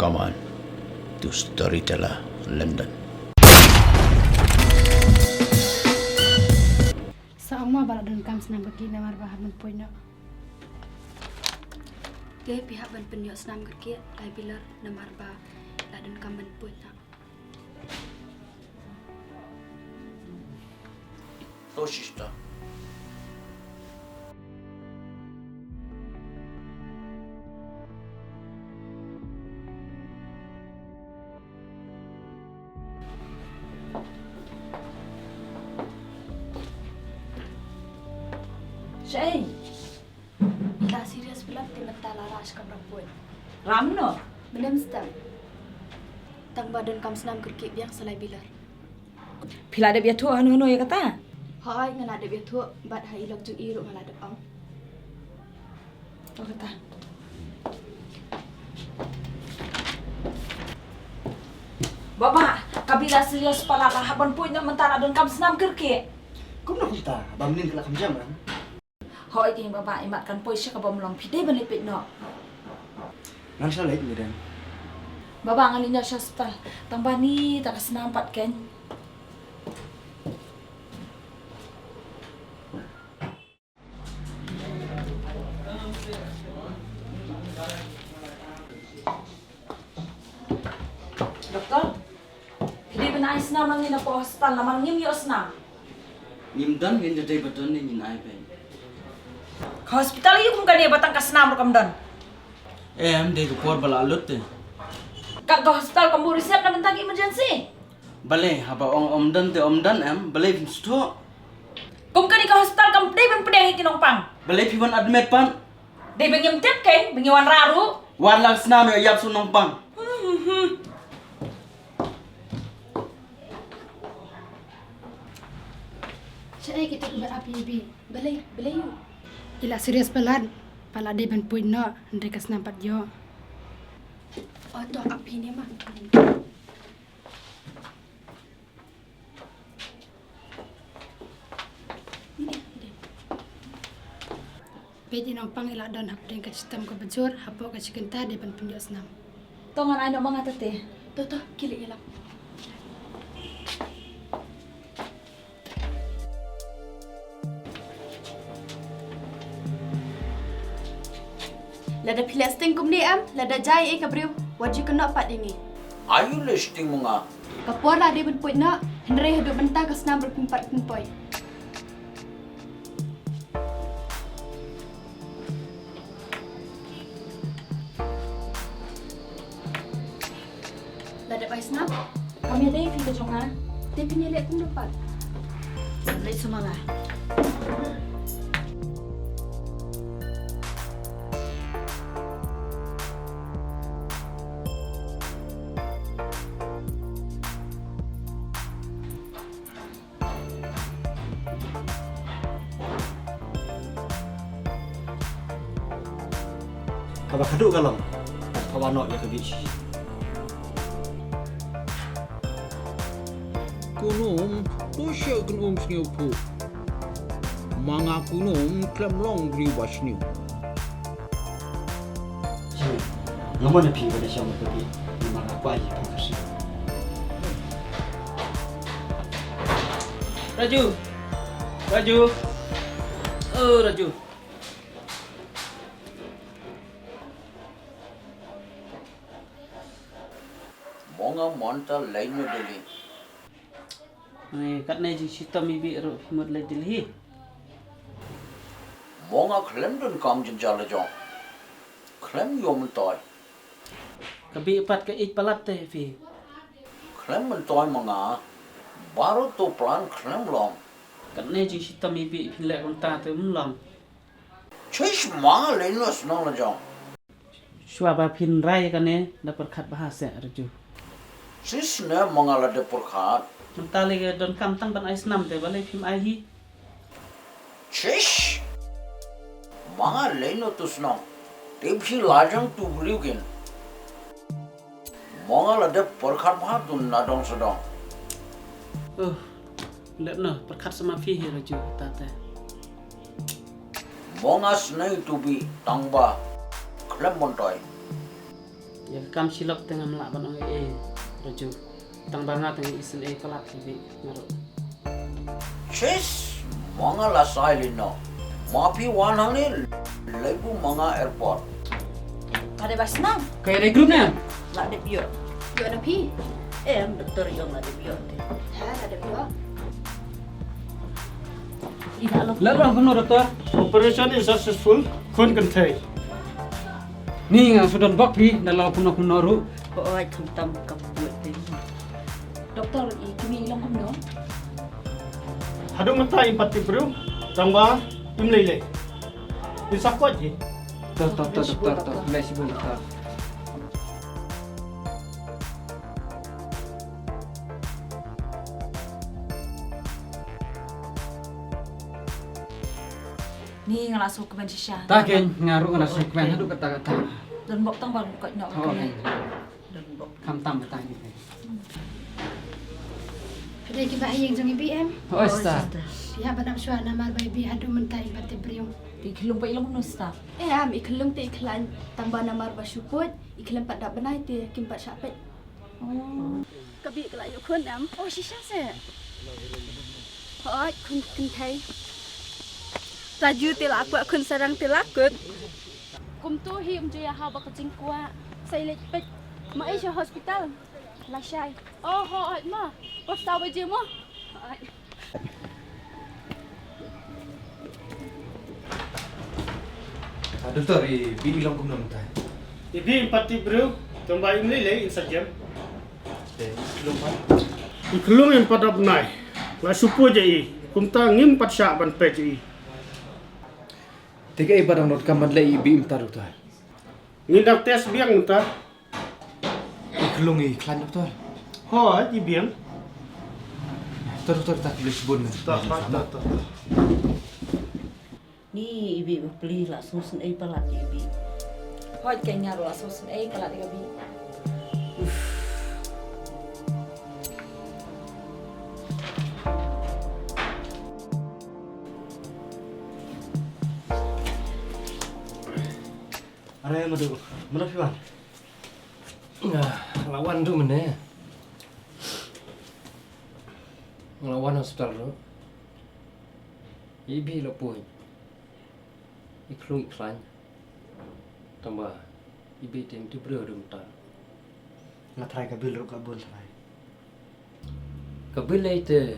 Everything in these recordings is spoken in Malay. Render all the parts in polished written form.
Come on to Storyteller London. Sa oma balak dan kam senam pergi namar bahan poin nak. Ke pihak ban penyok senam kerja lai bilar namar ba la dan kam ban poin nak. To sister. Jait. Ila serius pula timata laras kam rapun. Ramno. Benem stam. Tang badan kam senam kerja biang selai bilar. Pila ada biatu anu ya kata. Hai ngan ada biatu bat hai lok ju iru ngan ada ang. Oh kata. Bapa, kabila serius pala kahaban pun nak mentara dan kam senam kerja. Kau nak kita, bamnin kelak jam kan? Hoi ting bapa imatkan poi sya kabam long pide benepit no. Nan salah itu dan. Bapa ngalinya sya hospital. Tambah ni tak senam pat kan. Doktor, hindi ba na senam lang ni na po hospital naman ngim yo senam. Nyimdan kan jadi betul ni nyin ai pe. Ke hospital yuk mungkin dia batang kesenam rekam don. Em de ko bala lut te. Kak ke hospital kamu resep na bentang emergency. Bale haba omdan te omdan em bale sto. Kum kani ke hospital kamu dai ben pedang ikinong pang. Bale piwan admit pan. Dai ben yem tep ken, bengiwan raru. Wan lang snam yo yap sunong pang. Jait kita berapi bi. Belai, belai yu. Ila serius pelan. Pala de ban poin nak ndai kas nampat jo. Oh tu api ni mah. Pedi nang pang ila don hap den ka sistem ka bajur hapo ka cikenta de ban penjok senam. Tongan ai no mga tete. Tu kilik yelam. Lada pilasting kum ni am, lada jai kabriu. Wajib kena pat ini. Are you listening mga? Kapor lah dia berpoin nak. Henry hidup mentah ke senam berpempat pempoi. Lada bai senam. Kami ada fi ke jonga. Dia punya lihat pun dapat. Lai semanga. Kaba kaduk galam. Kawanok ya ke beach. Kunum, tosya kunum sniu pu. Manga kunum klem long bri wasniu. Jadi, ngamun pi pada siang pergi. Di mana aku aja pun kasih. Raju. Raju. Oh, Raju. Mga monta lain mo dali. Này, cắt này thì tâm bị rồi một lần đi. Mga London kam jen jala jong. Klem yom toy. Cái bị bắt cái ít palat thế phi. Klem toy mga. Baru to plan klem long. Cắt này thì tâm bị lẹ con ta tới muốn lòng. Chish mga lain lo snong la jong. Shua ba pin rai cái này dapat khát bahasa Raju. Sis ne mga la de purkhat. Mentali ke don kam tang ban ais nam te balai phim ai hi. Chish. Mga lain lo tu snong. Tepsi lajang tu beliukin. Mga la de purkhat bha tu nadong sedong. Lẹ nở bắt khát sama phi hi Raju ta te. Mga snai tu bi tangba. Klem montoy. Ya kam silap tengah melak banang raju. Tang banga tengah isen pelat bi ngaro. Chess mga lasay lino. Mapi wanangin lagu mga airport. Ada bas senam. Kayak regroup ni. Lah ada biar. Yo ada pi. Doktor yang ada biar. Ha ada pula. Tidak lo. Lalu ang kuno doktor. Operation is successful. Kun kan thay. Ni nga sudah bakpi dalam kuno ru. Oh, ay kuntam kaput din. Doktor, kami ilang kumno. Hadu mentah impati bro. Tangba imlele. Isakot je. Doktor. Lesi bu doktor. Ni nga laso ka man siya. Takin ngaru kana sekwen hadu kata-kata. Dan bok tang bang ko nak Oh, kan. Dan bok. Kam tam kata ni. Ada kita hayang jong IBM. Oh, sta. Ya badam shwa na mar bai bi hadu mentai bate briung. Di kilung pa ilong no sta. Am iklung te iklan tambah namar basuput iklan pat dak benai te kimpat syapet. Oh. Kabi kelak yuk kun am. Oh shisha se. Hoi kun thai. Raju te la aku kun sarang te lakut. Kum tu hi je ya ha ba kecing kwa. Sai lek pet mai sha hospital. La shai. Oh hoi ma. Pas tahu je mo. Hoi. Doktor, bi ilang kumno mentah. Ibi impati bro. Tangba imlele insajam. Lumpan. Iklung impat abnai. La supu je. Kumta ngim pat syak ban pet je. Tiga ibadah not kaman le bi imtar doktor. Ngindak tes biang mentah. Iklung iklan doktor. Ho, di biang. Doktor tak boleh sebut. Tak. Ni ibi beli lah susun ai pelat ibi. Hoi kay nga ro susun ai pelat ibi. Are madu. Mana piwan? Lawan tu mana? Lawan hospital tu. Ibi lopoi. Iklung iklan. Tambah ibi tem tu bro dum ta. Ngatrai kabil ru kabul trai. Kabil itu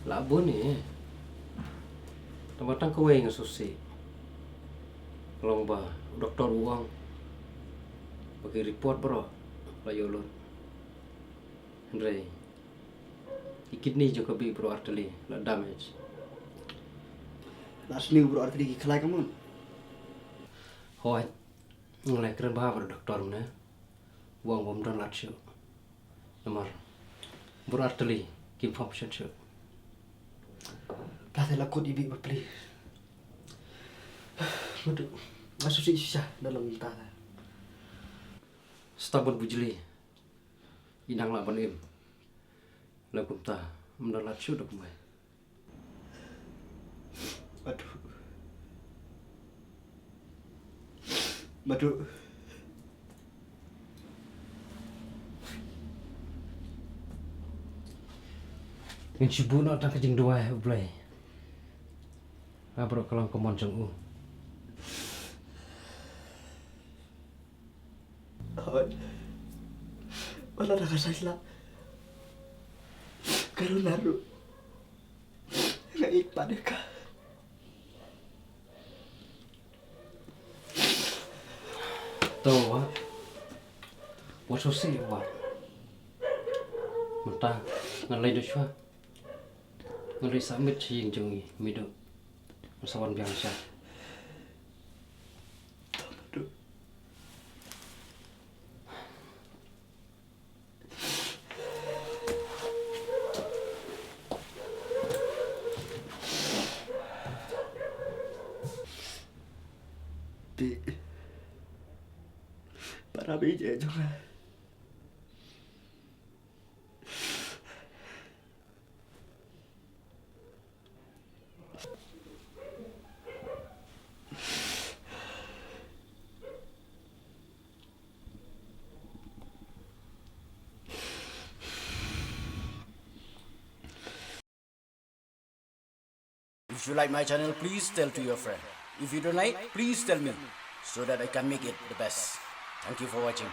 labun ni. Tambah tang kowe ngasusi. Lomba doktor uang. Bagi report bro. Layolun. Andre. Kidney juga bi bro artery la damage. Asli bro arti di khalai kamu. Hoi. Mulai keren bahawa doktor mana. Uang bom dan latio. Nomor. Bro artery kim function show. Plate lakut ibi beli. Madu. Masuk sisa dalam tanah. Stabun bujeli. Inang lah banim. Lakum ta. Mendalat show dak mai. Madu. Yang cibu nak tak kejing dua blay. Abro kalau komon jeng u. Wala na kasayla. Karunaro. Ngaik pada ka. Tahu wa. Waso si wa. Mentah ngalai doswa. Ngalai samit sing jengi mido. Masawan biasa. Para biji juga. If you like my channel, please tell to your friend. If you don't like, please tell me so that I can make it the best. Thank you for watching.